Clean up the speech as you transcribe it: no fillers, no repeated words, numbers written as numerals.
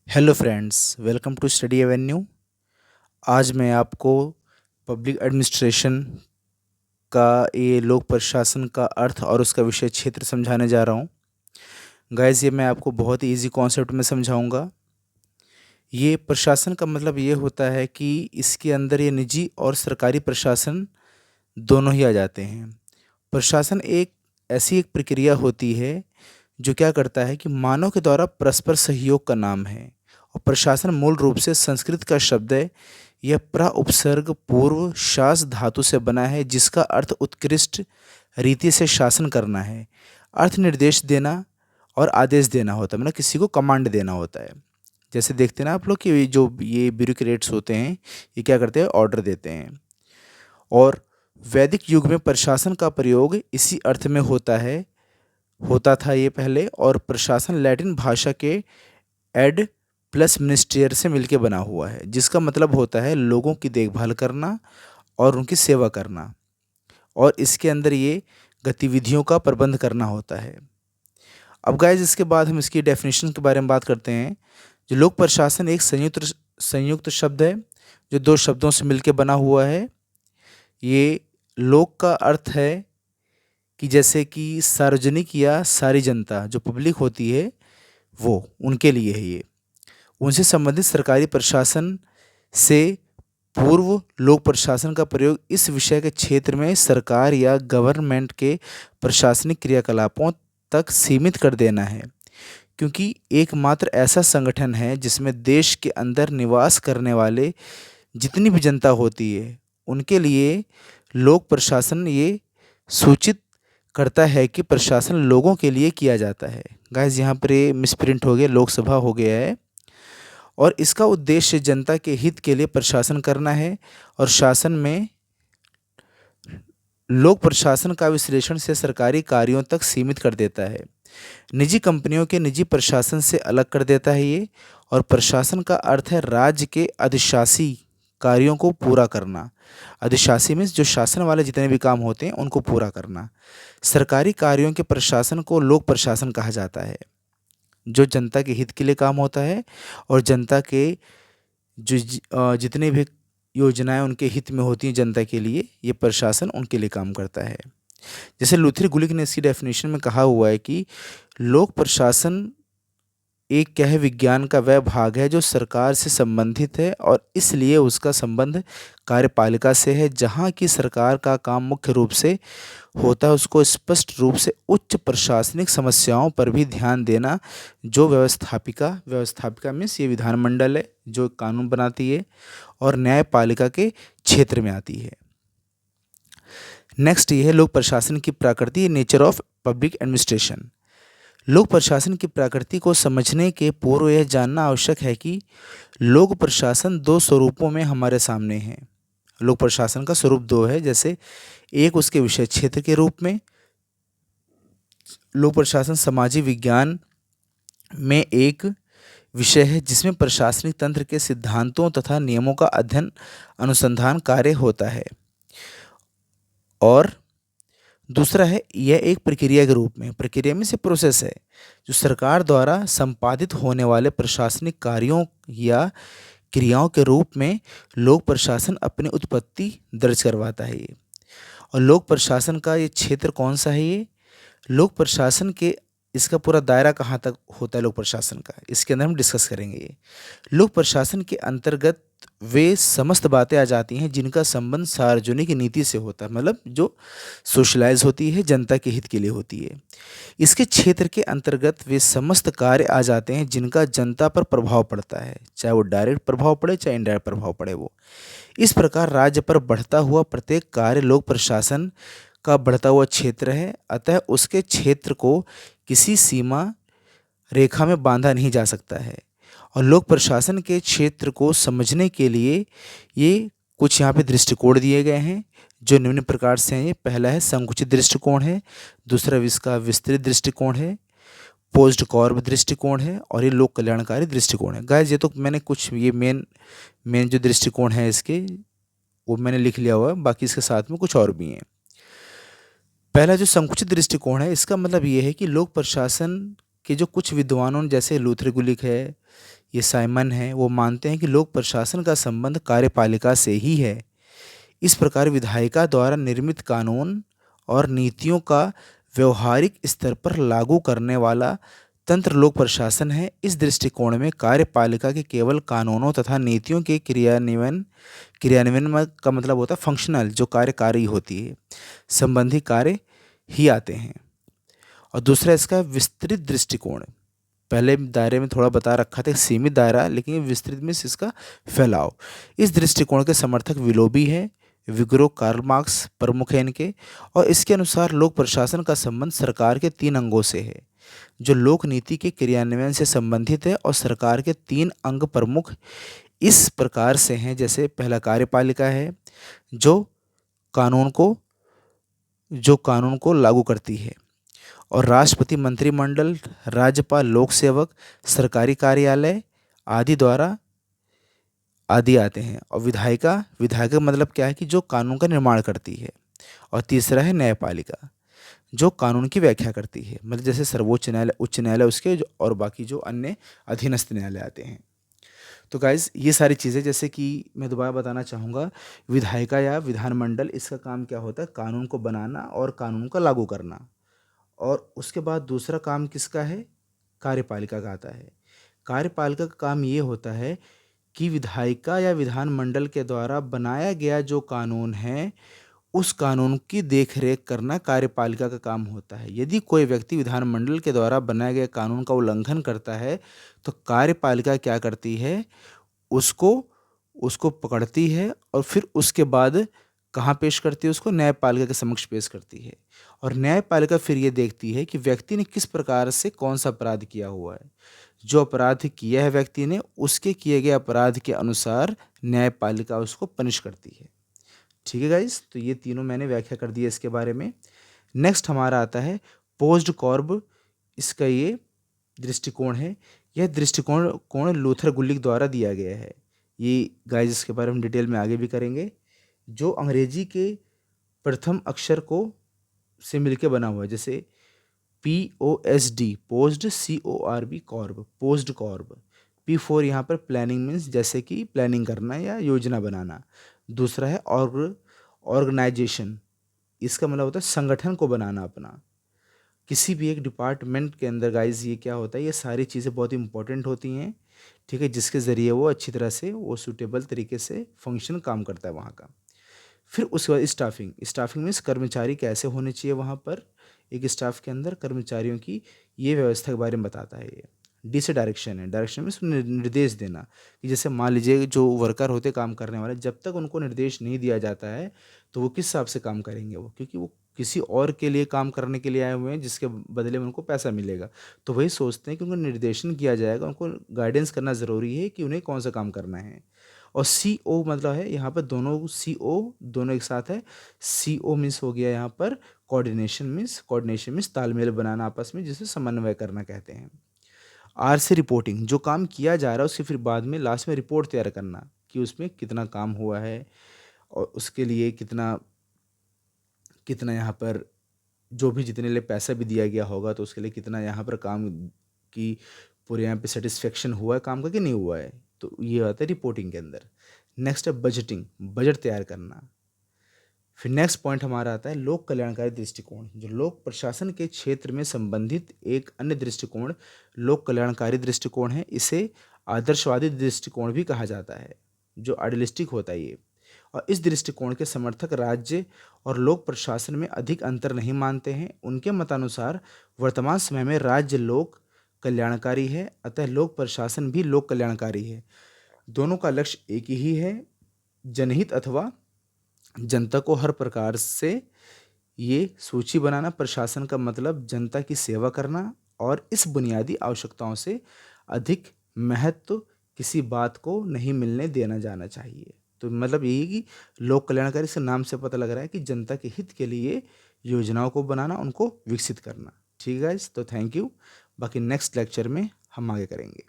Hello friends, welcome to Study Avenue. आज मैं आपको पब्लिक एडमिनिस्ट्रेशन का ये लोक प्रशासन का अर्थ और उसका विषय क्षेत्र समझाने जा रहा हूँ। गाइस, ये मैं आपको बहुत ही इजी कॉन्सेप्ट में समझाऊंगा। ये प्रशासन का मतलब ये होता है कि इसके अंदर ये निजी और सरकारी प्रशासन दोनों ही आ जाते हैं। प्रशासन एक ऐसी एक प्रक्रिया होती है जो क्या करता है कि मानव के द्वारा परस्पर सहयोग का नाम है। और प्रशासन मूल रूप से संस्कृत का शब्द है। यह प्रा उपसर्ग पूर्व शास धातु से बना है, जिसका अर्थ उत्कृष्ट रीति से शासन करना है। अर्थ निर्देश देना और आदेश देना होता है, मतलब किसी को कमांड देना होता है। जैसे देखते हैं ना आप लोग कि ये ब्यूरोक्रेट्स होते हैं, ये क्या करते हैं, ऑर्डर देते हैं। और वैदिक युग में प्रशासन का प्रयोग इसी अर्थ में होता था ये पहले। और प्रशासन लैटिन भाषा के एड प्लस मिनिस्टेर से मिलके बना हुआ है, जिसका मतलब होता है लोगों की देखभाल करना और उनकी सेवा करना। और इसके अंदर ये गतिविधियों का प्रबंध करना होता है। अब गाइस, इसके बाद हम इसकी डेफिनेशन के बारे में बात करते हैं। जो लोक प्रशासन एक संयुक्त शब्द है जो दो शब्दों से मिलके बना हुआ है। ये लोक का अर्थ है कि जैसे कि सार्वजनिक या सारी जनता जो पब्लिक होती है, वो उनके लिए है ये। उनसे संबंधित सरकारी प्रशासन से पूर्व लोक प्रशासन का प्रयोग इस विषय के क्षेत्र में सरकार या गवर्नमेंट के प्रशासनिक क्रियाकलापों तक सीमित कर देना है, क्योंकि एकमात्र ऐसा संगठन है जिसमें देश के अंदर निवास करने वाले जितनी भी जनता होती है उनके लिए लोक प्रशासन ये सूचित करता है कि प्रशासन लोगों के लिए किया जाता है। गाइस, यहाँ पर ये मिसप्रिंट हो गया, लोकसभा हो गया है। और इसका उद्देश्य जनता के हित के लिए प्रशासन करना है। और शासन में लोक प्रशासन का विश्लेषण से सरकारी कार्यों तक सीमित कर देता है, निजी कंपनियों के निजी प्रशासन से अलग कर देता है ये। और प्रशासन का अर्थ है राज्य के अधिशासी कार्यों को पूरा करना। अधिशासी में जो शासन वाले जितने भी काम होते हैं उनको पूरा करना। सरकारी कार्यों के प्रशासन को लोक प्रशासन कहा जाता है, जो जनता के हित के लिए काम होता है। और जनता के जितने भी योजनाएं उनके हित में होती हैं जनता के लिए, ये प्रशासन उनके लिए काम करता है। जैसे लूथर गुलिक ने इसकी डेफिनेशन में कहा हुआ है कि लोक प्रशासन एक क्या है, विज्ञान का वह भाग है जो सरकार से संबंधित है और इसलिए उसका संबंध कार्यपालिका से है। जहाँ की सरकार का काम मुख्य रूप से होता है उसको स्पष्ट रूप से उच्च प्रशासनिक समस्याओं पर भी ध्यान देना, जो व्यवस्थापिका मीन्स ये विधानमंडल है जो कानून बनाती है और न्यायपालिका के क्षेत्र में आती है। नेक्स्ट ये है लोक प्रशासन की प्रकृति, नेचर ऑफ पब्लिक एडमिनिस्ट्रेशन। लोक प्रशासन की प्रकृति को समझने के पूर्व यह जानना आवश्यक है कि लोक प्रशासन दो स्वरूपों में हमारे सामने है। लोक प्रशासन का स्वरूप दो है। जैसे एक उसके विषय क्षेत्र के रूप में लोक प्रशासन सामाजिक विज्ञान में एक विषय है जिसमें प्रशासनिक तंत्र के सिद्धांतों तथा नियमों का अध्ययन अनुसंधान कार्य होता है। और दूसरा है यह एक प्रक्रिया के रूप में, प्रक्रिया में से प्रोसेस है, जो सरकार द्वारा संपादित होने वाले प्रशासनिक कार्यों या क्रियाओं के रूप में लोक प्रशासन अपनी उत्पत्ति दर्ज करवाता है ये। और लोक प्रशासन का ये क्षेत्र कौन सा है ये? लोक प्रशासन के इसका पूरा दायरा कहाँ तक होता है लोक प्रशासन का, इसके अंदर हम डिस्कस करेंगे ये। लोक प्रशासन के अंतर्गत वे समस्त बातें आ जाती हैं जिनका संबंध सार्वजनिक नीति से होता है, मतलब जो सोशलाइज होती है, जनता के हित के लिए होती है। इसके क्षेत्र के अंतर्गत वे समस्त कार्य आ जाते हैं जिनका जनता पर प्रभाव पड़ता है, चाहे वो डायरेक्ट प्रभाव पड़े चाहे इनडायरेक्ट प्रभाव पड़े वो। इस प्रकार राज्य पर बढ़ता हुआ प्रत्येक कार्य लोक प्रशासन का बढ़ता हुआ क्षेत्र है। अतः उसके क्षेत्र को किसी सीमा रेखा में बांधा नहीं जा सकता है। और लोक प्रशासन के क्षेत्र को समझने के लिए ये कुछ यहाँ पे दृष्टिकोण दिए गए हैं जो निम्न प्रकार से हैं। ये पहला है संकुचित दृष्टिकोण है, दूसरा इसका विस्तृत दृष्टिकोण है, पोस्ट कॉर्ब दृष्टिकोण है, और ये लोक कल्याणकारी दृष्टिकोण है। गाइस, ये तो मैंने कुछ ये मेन जो दृष्टिकोण है इसके वो मैंने लिख लिया हुआ है, बाकी इसके साथ में कुछ और भी हैं। पहला जो संकुचित दृष्टिकोण है, इसका मतलब ये है कि लोक प्रशासन के जो कुछ विद्वानों जैसे लूथर गुलिक है ये साइमन है, वो मानते हैं कि लोक प्रशासन का संबंध कार्यपालिका से ही है। इस प्रकार विधायिका द्वारा निर्मित कानून और नीतियों का व्यवहारिक स्तर पर लागू करने वाला तंत्र लोक प्रशासन है। इस दृष्टिकोण में कार्यपालिका के केवल कानूनों तथा नीतियों के क्रियान्वयन का मतलब होता है फंक्शनल, जो कार्यकारी होती है, संबंधी कार्य ही आते हैं। और दूसरा इसका विस्तृत दृष्टिकोण। पहले दायरे में थोड़ा बता रखा था, सीमित दायरा, लेकिन ये विस्तृत में इसका फैलाव। इस दृष्टिकोण के समर्थक विलोबी है, विग्रो, कार्ल मार्क्स प्रमुख है इनके। और इसके अनुसार लोक प्रशासन का संबंध सरकार के 3 अंगों से है, जो लोक नीति के क्रियान्वयन से संबंधित है। और सरकार के 3 अंग प्रमुख इस प्रकार से हैं, जैसे पहला कार्यपालिका है, जो कानून को लागू करती है, और राष्ट्रपति, मंत्रिमंडल, राज्यपाल, लोक सेवक, सरकारी कार्यालय आदि आते हैं। और विधायिका मतलब क्या है कि जो कानून का निर्माण करती है। और तीसरा है न्यायपालिका, जो कानून की व्याख्या करती है, मतलब जैसे सर्वोच्च न्यायालय, उच्च न्यायालय उसके और बाकी जो अन्य अधीनस्थ न्यायालय आते हैं। तो गाइज ये सारी चीज़ें, जैसे कि मैं दोबारा बताना चाहूँगा, विधायिका या विधानमंडल, इसका काम क्या होता है, कानून को बनाना और कानून का लागू करना। और उसके बाद दूसरा काम किसका है, कार्यपालिका का आता है। कार्यपालिका का काम ये होता है कि विधायिका या विधानमंडल के द्वारा बनाया गया जो कानून है, उस कानून की देखरेख करना कार्यपालिका का काम होता है। यदि कोई व्यक्ति विधानमंडल के द्वारा बनाए गए कानून का उल्लंघन करता है, तो कार्यपालिका क्या करती है, उसको उसको पकड़ती है और फिर उसके बाद कहाँ पेश करती है, उसको न्यायपालिका के समक्ष पेश करती है। और न्यायपालिका फिर ये देखती है कि व्यक्ति ने किस प्रकार से कौन सा अपराध किया हुआ है। जो अपराध किया है व्यक्ति ने, उसके किए गए अपराध के अनुसार न्यायपालिका उसको पनिश करती है। ठीक है गाइस, तो ये तीनों मैंने व्याख्या कर दी है इसके बारे में। नेक्स्ट हमारा आता है पोस्ट कॉर्ब। इसका ये दृष्टिकोण है। यह दृष्टिकोण लूथर गुलिक द्वारा दिया गया है। ये गाइस इसके बारे में डिटेल में आगे भी करेंगे। जो अंग्रेजी के प्रथम अक्षर को से मिलके बना हुआ है, जैसे POSD, post, CORB, corb, post corb. P4 यहाँ पर प्लानिंग मीन्स जैसे कि प्लानिंग करना या योजना बनाना। दूसरा है ऑर्गेनाइजेशन, इसका मतलब होता है संगठन को बनाना अपना। किसी भी एक डिपार्टमेंट के अंदर गाइज ये क्या होता है, ये सारी चीज़ें बहुत इंपॉर्टेंट होती हैं, ठीक है, जिसके ज़रिए वो अच्छी तरह से वो सूटेबल तरीके से फंक्शन काम करता है वहाँ का। फिर उसके बाद स्टाफिंग मीन्स कर्मचारी कैसे होने चाहिए वहाँ पर, एक स्टाफ के अंदर कर्मचारियों की ये व्यवस्था के बारे में बताता है। ये डी से डायरेक्शन है। डायरेक्शन मीन्स निर्देश देना, कि जैसे मान लीजिए जो वर्कर होते काम करने वाले, जब तक उनको निर्देश नहीं दिया जाता है तो वो किस हिसाब से काम करेंगे, वो क्योंकि वो किसी और के लिए काम करने के लिए आए हुए हैं, जिसके बदले में उनको पैसा मिलेगा। तो वही सोचते हैं कि उनको निर्देशन किया जाएगा, उनको गाइडेंस करना ज़रूरी है कि उन्हें कौन सा काम करना है। और CO मतलब है यहाँ पर दोनों CO दोनों एक साथ है। CO मीन्स हो गया यहाँ पर कोऑर्डिनेशन मीन्स तालमेल बनाना आपस में, जिसे समन्वय करना कहते हैं। R से रिपोर्टिंग, जो काम किया जा रहा है उसके फिर बाद में लास्ट में रिपोर्ट तैयार करना कि उसमें कितना काम हुआ है और उसके लिए कितना यहाँ पर जो भी जितने लिए पैसा भी दिया गया होगा, तो उसके लिए कितना यहाँ पर काम की पूरे यहाँ पे सेटिस्फेक्शन हुआ है काम का कि नहीं हुआ है। तो ये आता है रिपोर्टिंग के अंदर। नेक्स्ट है बजटिंग, बजट तैयार करना। फिर नेक्स्ट पॉइंट हमारा आता है लोक कल्याणकारी दृष्टिकोण। जो लोक प्रशासन के क्षेत्र में संबंधित एक अन्य दृष्टिकोण लोक कल्याणकारी दृष्टिकोण है। इसे आदर्शवादी दृष्टिकोण भी कहा जाता है, जो आइडियलिस्टिक होता है ये। और इस दृष्टिकोण के समर्थक राज्य और लोक प्रशासन में अधिक अंतर नहीं मानते हैं। उनके मतानुसार वर्तमान समय में राज्य लोक कल्याणकारी है, अतः लोक प्रशासन भी लोक कल्याणकारी है। दोनों का लक्ष्य एक ही है, जनहित अथवा जनता को हर प्रकार से ये सूची बनाना। प्रशासन का मतलब जनता की सेवा करना, और इस बुनियादी आवश्यकताओं से अधिक महत्व किसी बात को नहीं मिलने देना जाना चाहिए। तो मतलब यही कि लोक कल्याणकारी से नाम से पता लग रहा है कि जनता के हित के लिए योजनाओं को बनाना, उनको विकसित करना। ठीक है गाइस, तो थैंक यू। बाकी नेक्स्ट लेक्चर में हम आगे करेंगे।